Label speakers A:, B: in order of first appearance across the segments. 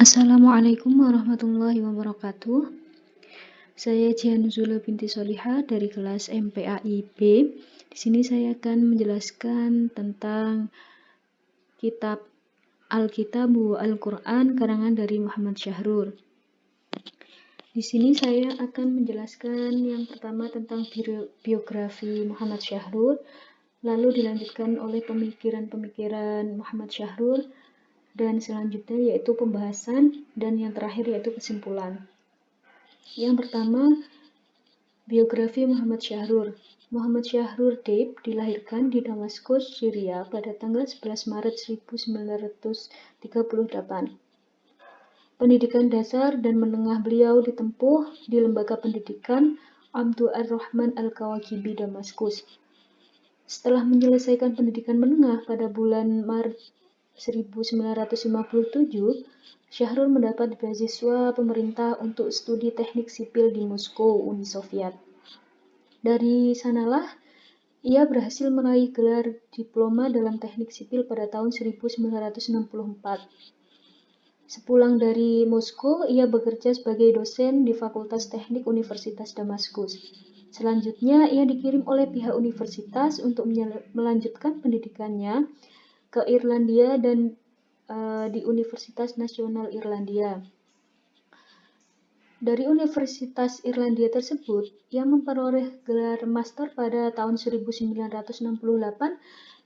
A: Assalamualaikum warahmatullahi wabarakatuh. Saya Jihan Nuzula binti Solihah dari kelas MPAIB. Di sini saya akan menjelaskan tentang kitab Alkitab Al-Quran karangan dari Muhammad Syahrur. Di sini saya akan menjelaskan yang pertama tentang biografi Muhammad Syahrur, lalu dilanjutkan oleh pemikiran-pemikiran Muhammad Syahrur, dan selanjutnya yaitu pembahasan, dan yang terakhir yaitu kesimpulan. Yang pertama, biografi Muhammad Syahrur. Muhammad Syahrur Deib dilahirkan di Damaskus, Syria pada tanggal 11 Maret 1938. Pendidikan dasar dan menengah beliau ditempuh di Lembaga Pendidikan Abdu Ar-Rahman Al-Kawakibi, Damaskus. Setelah menyelesaikan pendidikan menengah pada bulan Maret 1957, Syahrur mendapat beasiswa pemerintah untuk studi teknik sipil di Moskow, Uni Soviet. Dari sanalah ia berhasil meraih gelar diploma dalam teknik sipil pada tahun 1964. Sepulang dari Moskow, ia bekerja sebagai dosen di Fakultas Teknik Universitas Damaskus. Selanjutnya, ia dikirim oleh pihak universitas untuk melanjutkan pendidikannya ke Irlandia dan di Universitas Nasional Irlandia. Dari Universitas Irlandia tersebut, ia memperoleh gelar master pada tahun 1968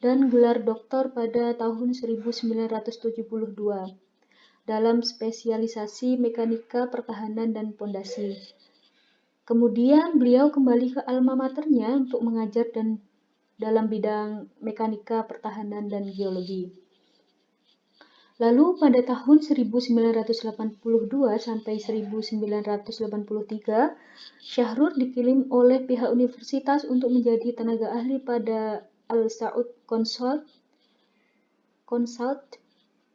A: dan gelar doktor pada tahun 1972 dalam spesialisasi mekanika pertahanan dan pondasi. Kemudian beliau kembali ke alma maternya untuk mengajar dan dalam bidang mekanika pertahanan dan geologi. Lalu pada tahun 1982 sampai 1983, Syahrur dikirim oleh pihak universitas untuk menjadi tenaga ahli pada Al Saud Consult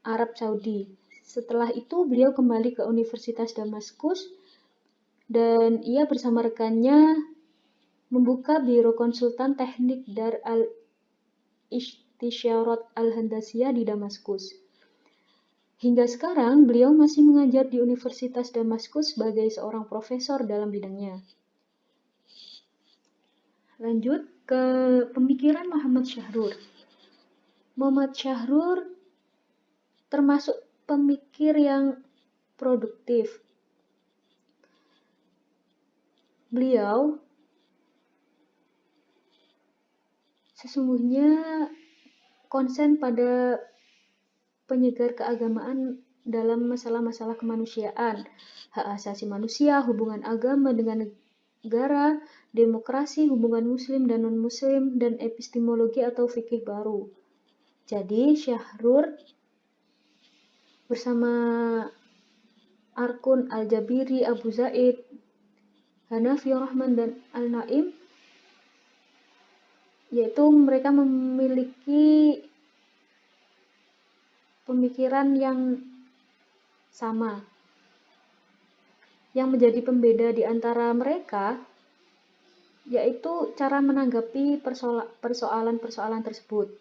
A: Arab Saudi. Setelah itu beliau kembali ke Universitas Damaskus dan ia bersama rekannya membuka biro konsultan teknik Dar al-Istisyarat al-Handasiyah di Damaskus. Hingga sekarang, beliau masih mengajar di Universitas Damaskus sebagai seorang profesor dalam bidangnya. Lanjut ke pemikiran Muhammad Syahrur. Muhammad Syahrur termasuk pemikir yang produktif. Beliau sesungguhnya konsen pada penyegar keagamaan dalam masalah-masalah kemanusiaan, hak asasi manusia, hubungan agama dengan negara, demokrasi, hubungan muslim dan non-muslim, dan epistemologi atau fikih baru. Jadi Syahrur bersama Arkun, Al-Jabiri, Abu Zaid, Hanafi Rahman, dan Al-Naim, yaitu mereka memiliki pemikiran yang sama. Yang menjadi pembeda di antara mereka yaitu cara menanggapi persoalan-persoalan tersebut.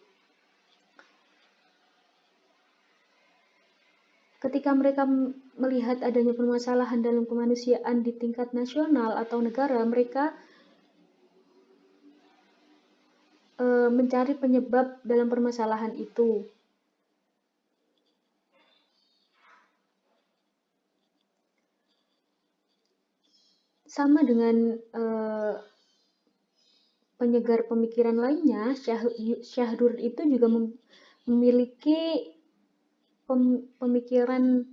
A: Ketika mereka melihat adanya permasalahan dalam kemanusiaan di tingkat nasional atau negara, mereka mencari penyebab dalam permasalahan itu. Sama dengan penyegar pemikiran lainnya, Syahrur itu juga memiliki pemikiran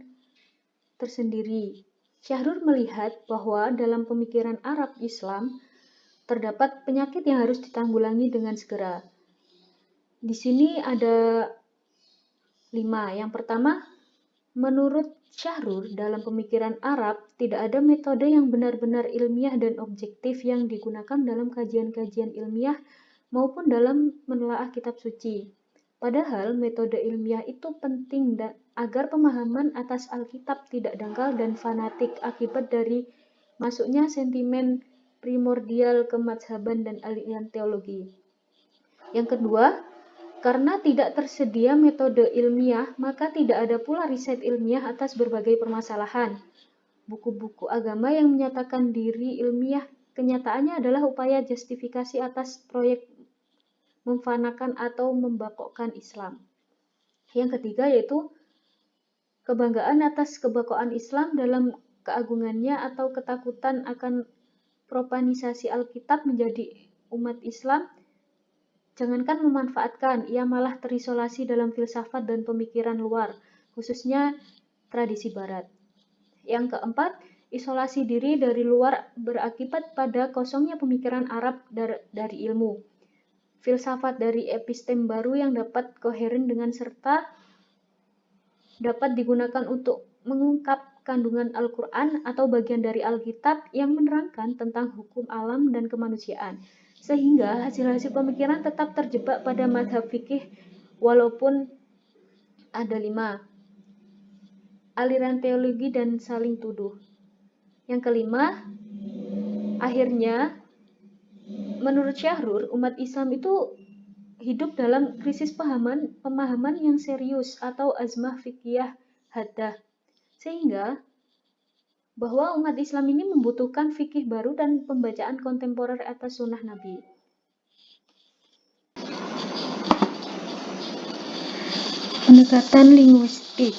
A: tersendiri. Syahrur melihat bahwa dalam pemikiran Arab Islam terdapat penyakit yang harus ditanggulangi dengan segera. Di sini ada 5. Yang pertama, menurut Syahrur, dalam pemikiran Arab tidak ada metode yang benar-benar ilmiah dan objektif yang digunakan dalam kajian-kajian ilmiah maupun dalam menelaah kitab suci. Padahal metode ilmiah itu penting agar pemahaman atas Alkitab tidak dangkal dan fanatik akibat dari masuknya sentimen primordial kemadzhaban dan aliran teologi. Yang kedua, Karena tidak tersedia metode ilmiah, maka tidak ada pula riset ilmiah atas berbagai permasalahan. Buku-buku agama yang menyatakan diri ilmiah kenyataannya adalah upaya justifikasi atas proyek memfanakan atau membakokkan Islam. Yang ketiga yaitu kebanggaan atas kebakoan Islam dalam keagungannya atau ketakutan akan profanisasi Alkitab menjadi umat Islam. Jangankan memanfaatkan, ia malah terisolasi dalam filsafat dan pemikiran luar, khususnya tradisi barat. Yang keempat, isolasi diri dari luar berakibat pada kosongnya pemikiran Arab dari ilmu. Filsafat dari epistem baru yang dapat koheren dengan serta dapat digunakan untuk mengungkap kandungan Al-Quran atau bagian dari Alkitab yang menerangkan tentang hukum alam dan kemanusiaan. Sehingga hasil-hasil pemikiran tetap terjebak pada mazhab fikih walaupun ada 5 aliran teologi dan saling tuduh. Yang kelima, akhirnya menurut Syahrur, umat Islam itu hidup dalam krisis pemahaman yang serius atau azmah fikih haddah. Sehingga bahwa umat Islam ini membutuhkan fikih baru dan pembacaan kontemporer atas sunnah Nabi. Pendekatan linguistik.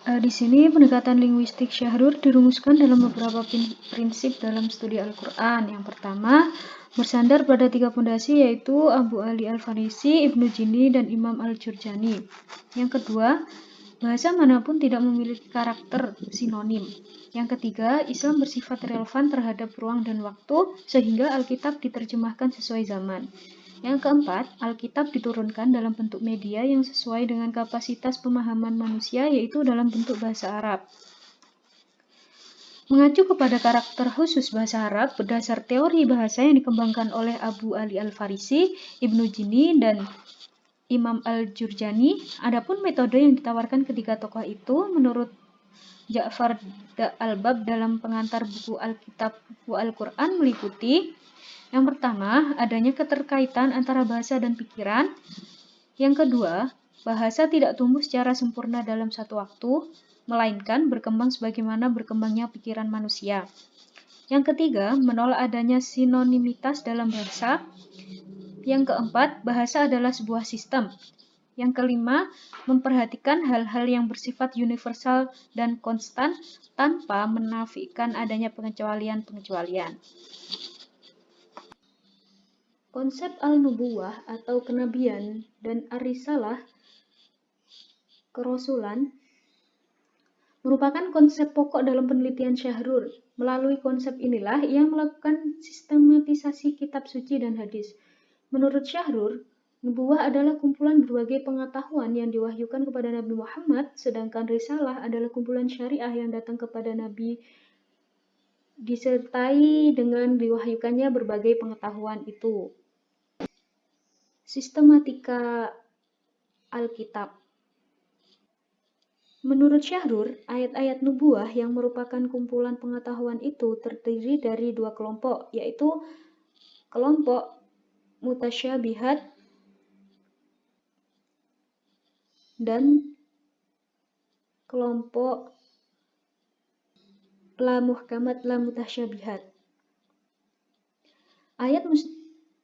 A: Di sini pendekatan linguistik Syahrur dirumuskan dalam beberapa prinsip dalam studi Al-Quran. Yang pertama, bersandar pada 3 pondasi yaitu Abu Ali Al-Farisi, Ibnu Jini, dan Imam Al-Jurjani. Yang kedua, bahasa manapun tidak memiliki karakter sinonim. Yang ketiga, Islam bersifat relevan terhadap ruang dan waktu sehingga Alkitab diterjemahkan sesuai zaman. Yang keempat, Alkitab diturunkan dalam bentuk media yang sesuai dengan kapasitas pemahaman manusia, yaitu dalam bentuk bahasa Arab. Mengacu kepada karakter khusus bahasa Arab berdasar teori bahasa yang dikembangkan oleh Abu Ali Al-Farisi, Ibnu Jini, dan Imam Al-Jurjani. Adapun metode yang ditawarkan ketiga tokoh itu menurut Ja'far Al-Bab dalam pengantar buku Alkitab buku Al-Quran meliputi: yang pertama, adanya keterkaitan antara bahasa dan pikiran. Yang kedua, bahasa tidak tumbuh secara sempurna dalam satu waktu, melainkan berkembang sebagaimana berkembangnya pikiran manusia. Yang ketiga, menolak adanya sinonimitas dalam bahasa. Yang keempat, bahasa adalah sebuah sistem. Yang kelima, memperhatikan hal-hal yang bersifat universal dan konstan tanpa menafikan adanya pengecualian-pengecualian. Konsep al-nubuwah atau kenabian dan ar-risalah kerasulan merupakan konsep pokok dalam penelitian Syahrur. Melalui konsep inilah ia melakukan sistematisasi kitab suci dan hadis. Menurut Syahrur, nubuwah adalah kumpulan berbagai pengetahuan yang diwahyukan kepada Nabi Muhammad, sedangkan risalah adalah kumpulan syariah yang datang kepada Nabi disertai dengan diwahyukannya berbagai pengetahuan itu. Sistematika Alkitab. Menurut Syahrur, ayat-ayat nubuwah yang merupakan kumpulan pengetahuan itu terdiri dari 2 kelompok, yaitu kelompok mutasyabihat dan kelompok la muhkamat la mutasyabihat. Ayat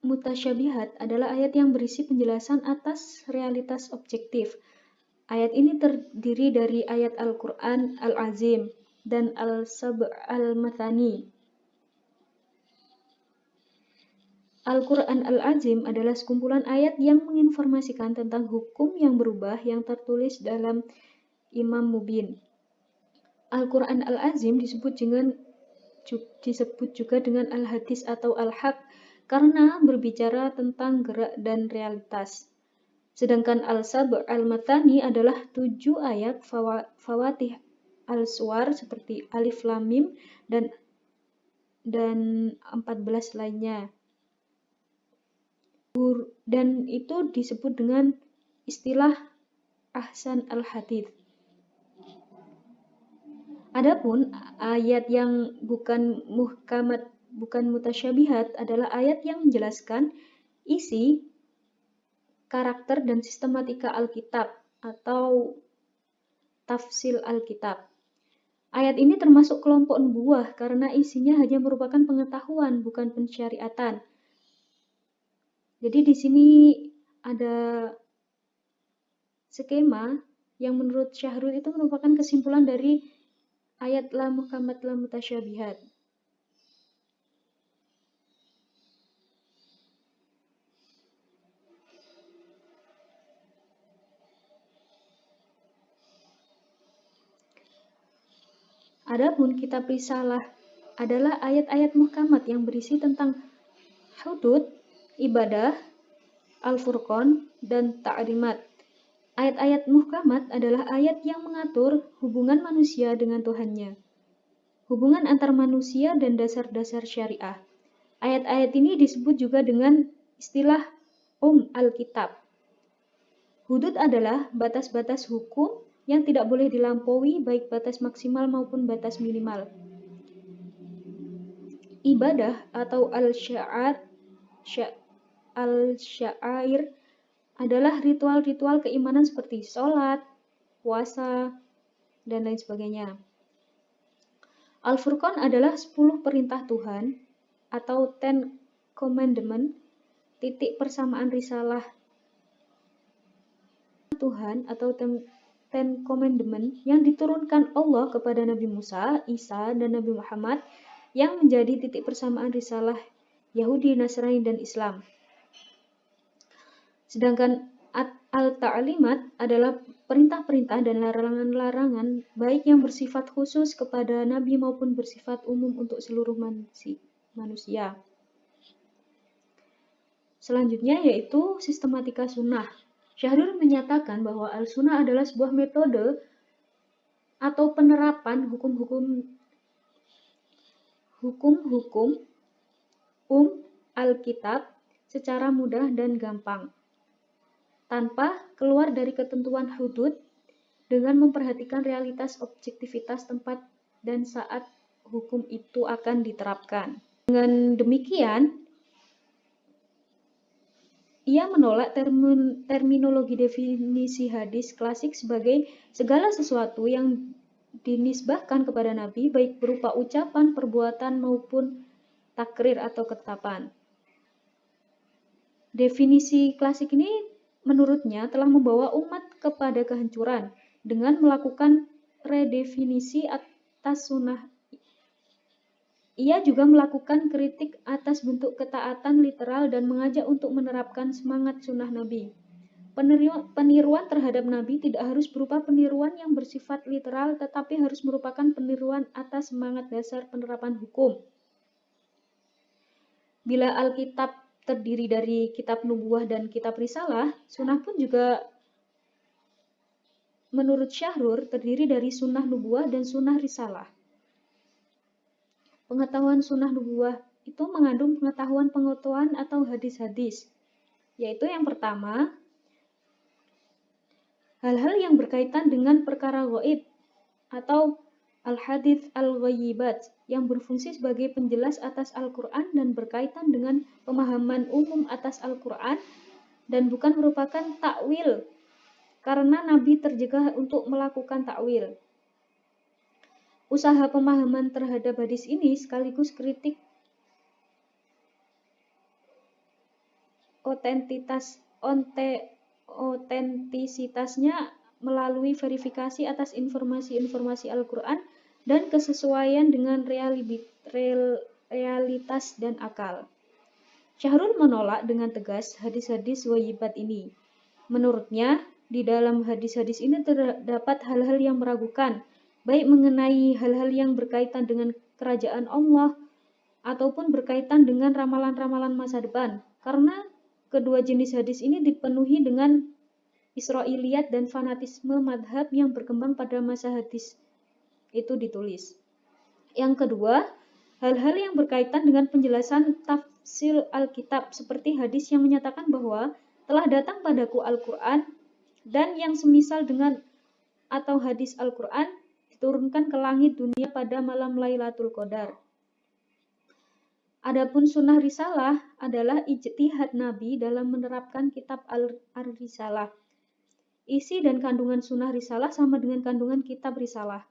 A: mutasyabihat adalah ayat yang berisi penjelasan atas realitas objektif. Ayat ini terdiri dari ayat Al-Quran Al-Azim dan Al-Sab' Al-Mathani. Al-Quran Al-Azim adalah sekumpulan ayat yang menginformasikan tentang hukum yang berubah yang tertulis dalam Imam Mubin. Al-Quran Al-Azim disebut juga dengan Al-Hadis atau Al-Haq karena berbicara tentang gerak dan realitas. Sedangkan Al-Sab' Al-Mathani adalah 7 ayat Fawatih Al-Suwar seperti Alif Lam Mim dan 14 lainnya. Dan itu disebut dengan istilah Ahsan Al-Hadith. Adapun ayat yang bukan muhkamat, bukan mutasyabihat adalah ayat yang menjelaskan isi karakter dan sistematika Alkitab atau tafsir Alkitab. Ayat ini termasuk kelompok nubuwah karena isinya hanya merupakan pengetahuan, bukan pensyariatan. Jadi di sini ada skema yang menurut Syahrul itu merupakan kesimpulan dari ayat la muhkamat la mutasyabihat. Adapun kitab Risalah adalah ayat-ayat muhkamat yang berisi tentang hudud, ibadah, Al-Furqan, dan ta'limat. Ayat-ayat muhkamat adalah ayat yang mengatur hubungan manusia dengan Tuhannya, hubungan antar manusia dan dasar-dasar syariah. Ayat-ayat ini disebut juga dengan istilah Alkitab. Hudud adalah batas-batas hukum yang tidak boleh dilampaui, baik batas maksimal maupun batas minimal. Ibadah atau al-sya'air adalah ritual-ritual keimanan seperti sholat, puasa, dan lain sebagainya. Al-Furqan adalah 10 perintah Tuhan atau Ten Commandment, titik persamaan risalah Tuhan atau Ten Commandment yang diturunkan Allah kepada Nabi Musa, Isa, dan Nabi Muhammad yang menjadi titik persamaan risalah Yahudi, Nasrani, dan Islam. Sedangkan Al-Ta'limat adalah perintah-perintah dan larangan-larangan baik yang bersifat khusus kepada Nabi maupun bersifat umum untuk seluruh manusia. Selanjutnya yaitu sistematika sunnah. Syahrul menyatakan bahwa al-sunnah adalah sebuah metode atau penerapan hukum-hukum Alkitab secara mudah dan gampang, tanpa keluar dari ketentuan hudud, dengan memperhatikan realitas objektivitas tempat dan saat hukum itu akan diterapkan. Dengan demikian, ia menolak terminologi definisi hadis klasik sebagai segala sesuatu yang dinisbahkan kepada Nabi, baik berupa ucapan, perbuatan, maupun takrir atau ketetapan. Definisi klasik ini menurutnya telah membawa umat kepada kehancuran dengan melakukan redefinisi atas sunnah. Ia juga melakukan kritik atas bentuk ketaatan literal dan mengajak untuk menerapkan semangat sunnah Nabi. Peniruan terhadap Nabi tidak harus berupa peniruan yang bersifat literal, tetapi harus merupakan peniruan atas semangat dasar penerapan hukum. Bila Alkitab terdiri dari kitab nubuwah dan kitab risalah, sunnah pun juga menurut Syahrul terdiri dari sunnah nubuwah dan sunnah risalah. Pengetahuan sunnah nubuwah itu mengandung pengetahuan atau hadis-hadis, yaitu yang pertama, hal-hal yang berkaitan dengan perkara gaib atau al-hadits al-ghaibat yang berfungsi sebagai penjelas atas Al-Quran dan berkaitan dengan pemahaman umum atas Al-Quran dan bukan merupakan takwil karena Nabi tercegah untuk melakukan takwil. Usaha pemahaman terhadap hadis ini sekaligus kritik otentisitasnya melalui verifikasi atas informasi-informasi Al-Quran dan kesesuaian dengan realitas dan akal. Syahrul menolak dengan tegas hadis-hadis ghaibat ini. Menurutnya, di dalam hadis-hadis ini terdapat hal-hal yang meragukan, baik mengenai hal-hal yang berkaitan dengan kerajaan Allah ataupun berkaitan dengan ramalan-ramalan masa depan, karena kedua jenis hadis ini dipenuhi dengan Israiliyat dan fanatisme madhab yang berkembang pada masa hadis itu ditulis. Yang kedua, hal-hal yang berkaitan dengan penjelasan tafsir Alkitab, seperti hadis yang menyatakan bahwa telah datang padaku Al-Quran dan yang semisal dengan atau hadis Al-Quran diturunkan ke langit dunia pada malam Lailatul Qadar. Adapun sunnah risalah adalah ijtihad Nabi dalam menerapkan kitab Ar-Risalah. Isi dan kandungan sunnah risalah sama dengan kandungan kitab risalah.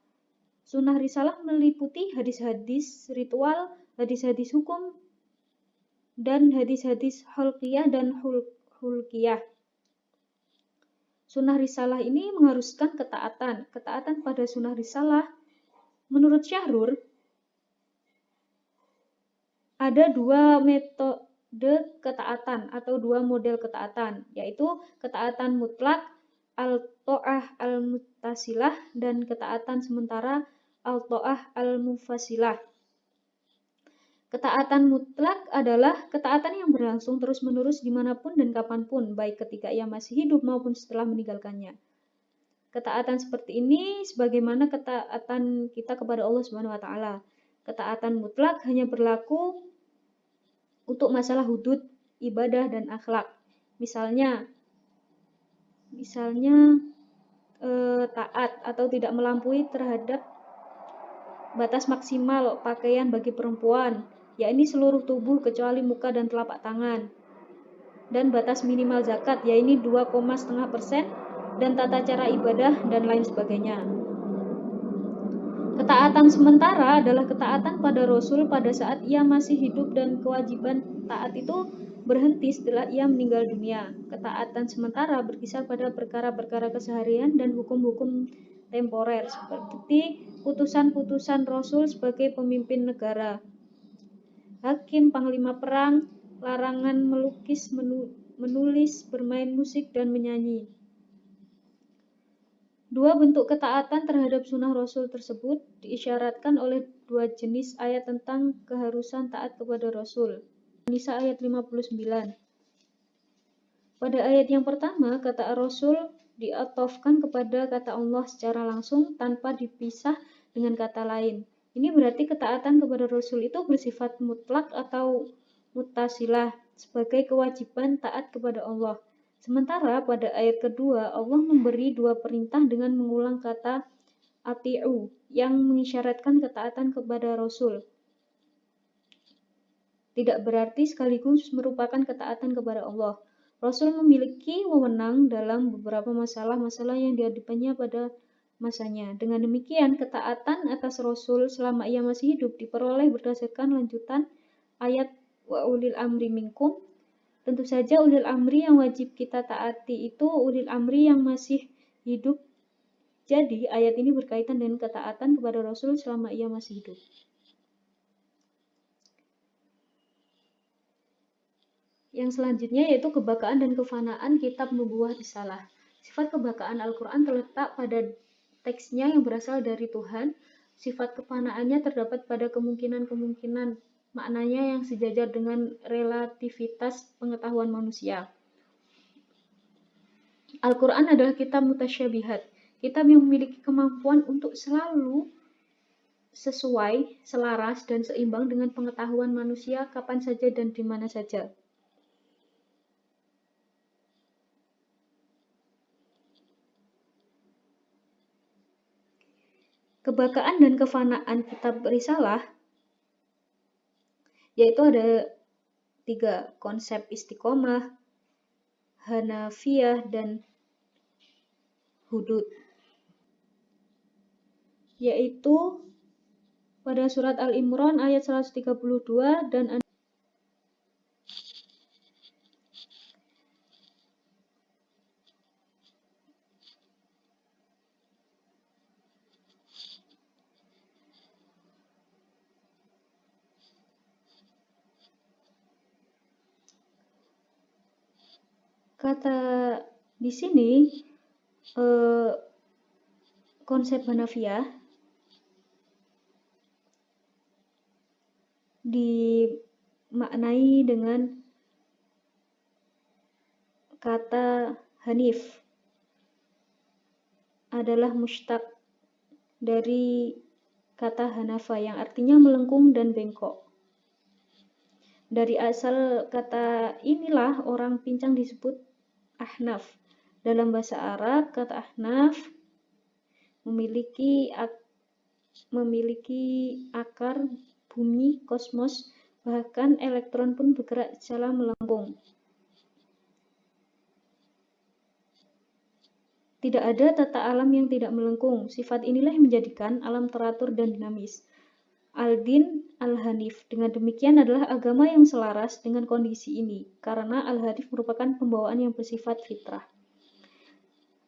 A: Sunnah risalah meliputi hadis-hadis ritual, hadis-hadis hukum, dan hadis-hadis hulqiyah dan hulqiyah. Sunnah risalah ini mengharuskan ketaatan. Ketaatan pada sunnah risalah, menurut Syahrur, ada dua metode ketaatan atau dua model ketaatan, yaitu ketaatan mutlak al-ta'ah al-muttasilah dan ketaatan sementara al-ta'ah al-mufassilah. Ketaatan mutlak adalah ketaatan yang berlangsung terus-menerus dimanapun dan kapanpun, baik ketika ia masih hidup maupun setelah meninggalkannya. Ketaatan seperti ini sebagaimana ketaatan kita kepada Allah Subhanahu wa taala. Ketaatan mutlak hanya berlaku untuk masalah hudud, ibadah, dan akhlak. Misalnya taat atau tidak melampaui terhadap batas maksimal pakaian bagi perempuan, yakni seluruh tubuh kecuali muka dan telapak tangan. Dan batas minimal zakat, yakni 2,5% dan tata cara ibadah dan lain sebagainya. Ketaatan sementara adalah ketaatan pada Rasul pada saat ia masih hidup dan kewajiban taat itu berhenti setelah ia meninggal dunia. Ketaatan sementara berkisar pada perkara-perkara keseharian dan hukum-hukum temporer seperti putusan-putusan Rasul sebagai pemimpin negara, hakim, panglima perang, larangan melukis, menulis, bermain musik, dan menyanyi. Dua bentuk ketaatan terhadap sunnah Rasul tersebut diisyaratkan oleh dua jenis ayat tentang keharusan taat kepada Rasul. An-Nisa ayat 59. Pada ayat yang pertama, kata Rasul diatofkan kepada kata Allah secara langsung tanpa dipisah dengan kata lain. Ini berarti ketaatan kepada Rasul itu bersifat mutlak atau muttasilah sebagai kewajiban taat kepada Allah. Sementara pada ayat kedua, Allah memberi dua perintah dengan mengulang kata ati'u yang mengisyaratkan ketaatan kepada Rasul. Tidak berarti sekaligus merupakan ketaatan kepada Allah. Rasul memiliki wewenang dalam beberapa masalah-masalah yang dihadapinya pada masanya. Dengan demikian, ketaatan atas Rasul selama ia masih hidup diperoleh berdasarkan lanjutan ayat wa ulil amri minkum. Tentu saja ulil amri yang wajib kita taati itu ulil amri yang masih hidup. Jadi ayat ini berkaitan dengan ketaatan kepada Rasul selama ia masih hidup. Yang selanjutnya yaitu kebakaan dan kefanaan kitab nubuwah risalah. Sifat kebakaan Al-Quran terletak pada teksnya yang berasal dari Tuhan. Sifat kefanaannya terdapat pada kemungkinan-kemungkinan maknanya yang sejajar dengan relativitas pengetahuan manusia. Al-Quran adalah kitab mutasyabihat, kitab yang memiliki kemampuan untuk selalu sesuai, selaras, dan seimbang dengan pengetahuan manusia kapan saja dan di mana saja. Kebakaan dan kefanaan kitab risalah yaitu ada 3 konsep istiqomah, hanafiyah, dan hudud, yaitu pada surat Al-Imran ayat 132 dan kata di sini konsep hanafiyah dimaknai dengan kata hanif adalah mustaq dari kata hanafa yang artinya melengkung dan bengkok. Dari asal kata inilah orang pincang disebut ahnaf. Dalam bahasa Arab, kata ahnaf memiliki akar bumi, kosmos, Bahkan elektron pun bergerak secara melengkung. Tidak ada tata alam yang tidak melengkung. Sifat inilah yang menjadikan alam teratur dan dinamis. Al-Din Al-Hanif. Dengan demikian adalah agama yang selaras dengan kondisi ini, karena Al-Hanif merupakan pembawaan yang bersifat fitrah.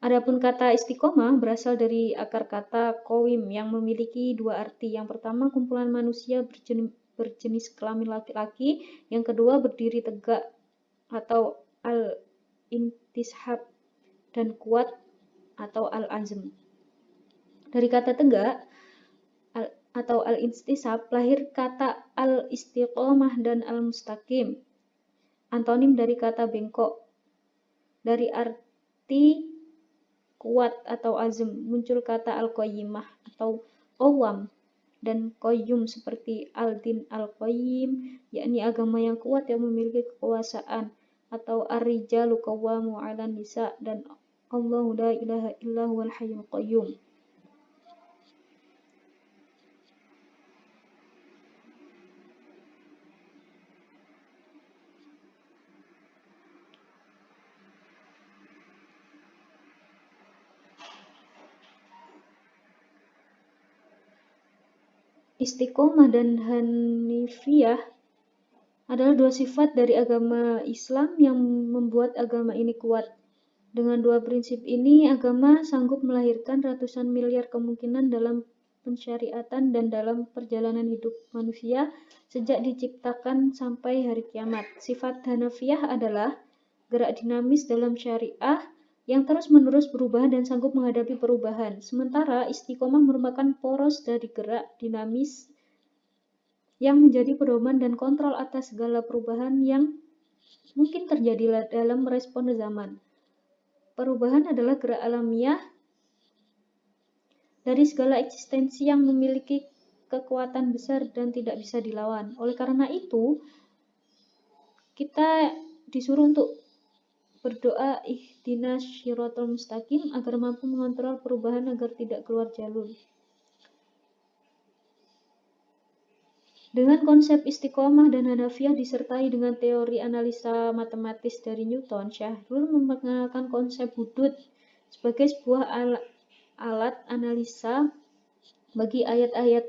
A: Adapun kata istiqomah berasal dari akar kata qawim yang memiliki dua arti. Yang pertama, kumpulan manusia berjenis kelamin laki-laki. Yang kedua, berdiri tegak atau al-intishab, dan kuat atau al-azm. Dari kata tegak atau al-intisab lahir kata al-istiqomah dan al-mustaqim, antonim dari kata bengkok. Dari arti kuat atau azm muncul kata al-qayyimah atau qawwam dan qayyum seperti al-din al-qayyim, yakni agama yang kuat yang memiliki kekuasaan, atau ar-rijalu qawwamu 'alan nisa dan Allahu la ilaha illa huwal hayyul qayyum. Istiqomah dan Hanifiyah adalah dua sifat dari agama Islam yang membuat agama ini kuat. Dengan dua prinsip ini, agama sanggup melahirkan ratusan miliar kemungkinan dalam pensyariatan dan dalam perjalanan hidup manusia sejak diciptakan sampai hari kiamat. Sifat Hanafiyah adalah gerak dinamis dalam syariah yang terus-menerus berubah dan sanggup menghadapi perubahan. Sementara istiqomah merupakan poros dari gerak dinamis yang menjadi pedoman dan kontrol atas segala perubahan yang mungkin terjadi dalam respon zaman. Perubahan adalah gerak alamiah dari segala eksistensi yang memiliki kekuatan besar dan tidak bisa dilawan. Oleh karena itu, kita disuruh untuk berdoa ihdinas syiratal mustaqim agar mampu mengontrol perubahan agar tidak keluar jalur. Dengan konsep istiqomah dan Hanafiyah disertai dengan teori analisa matematis dari Newton, Syahrul memperkenalkan konsep hudud sebagai sebuah alat analisa bagi ayat-ayat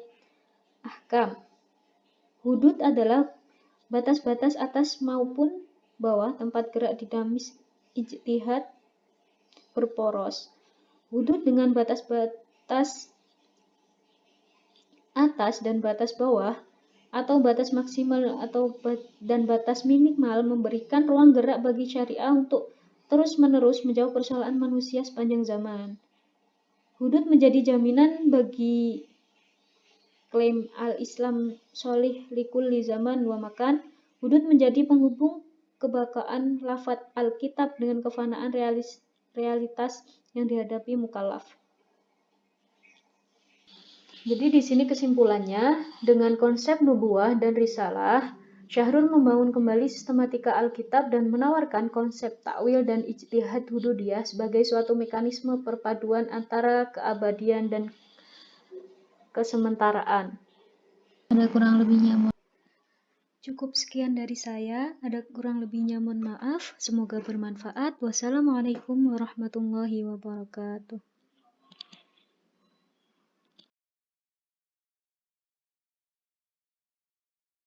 A: ahkam. Hudud adalah batas-batas atas maupun bawah tempat gerak dinamis ijtihad berporos. Hudud dengan batas-batas atas dan batas bawah atau batas maksimal dan batas minimal memberikan ruang gerak bagi syariah untuk terus-menerus menjawab persoalan manusia sepanjang zaman. Hudud menjadi jaminan bagi klaim al-Islam sholih likulli zaman wa makan. Hudud menjadi penghubung kebakaan lafadz Alkitab dengan kefanaan realitas yang dihadapi mukallaf. Jadi di sini kesimpulannya, dengan konsep nubuwah dan risalah, Syahrul membangun kembali sistematika Alkitab dan menawarkan konsep takwil dan ijtihad hududiyah sebagai suatu mekanisme perpaduan antara keabadian dan kesementaraan. Ada kurang lebihnya. Cukup sekian dari saya, ada kurang lebihnya mohon maaf, semoga bermanfaat. Wassalamualaikum warahmatullahi wabarakatuh.